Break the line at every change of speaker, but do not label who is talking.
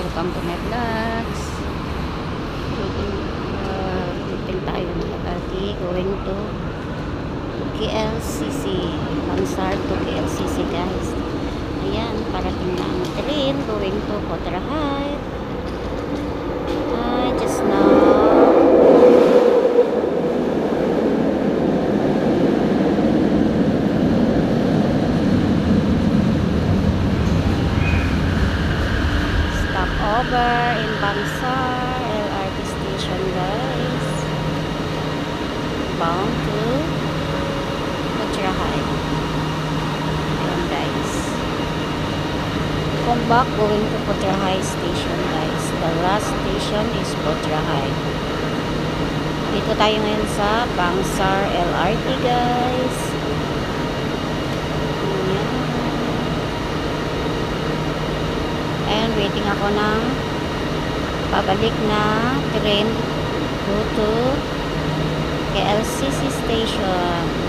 welcome to my vlogs. Meeting tayo ng Makati, going to KLCC, Bansar to KLCC guys. Ayan, parating na ang train going to Potrahay. Just now over in Bansar LRT station guys, bound to Potrahay. Ayan guys, come back going to Potrahay station guys. The last station is Potrahay. Dito tayo ngayon sa Bansar LRT guys. And waiting ako ng pabalik na train go to KLCC station.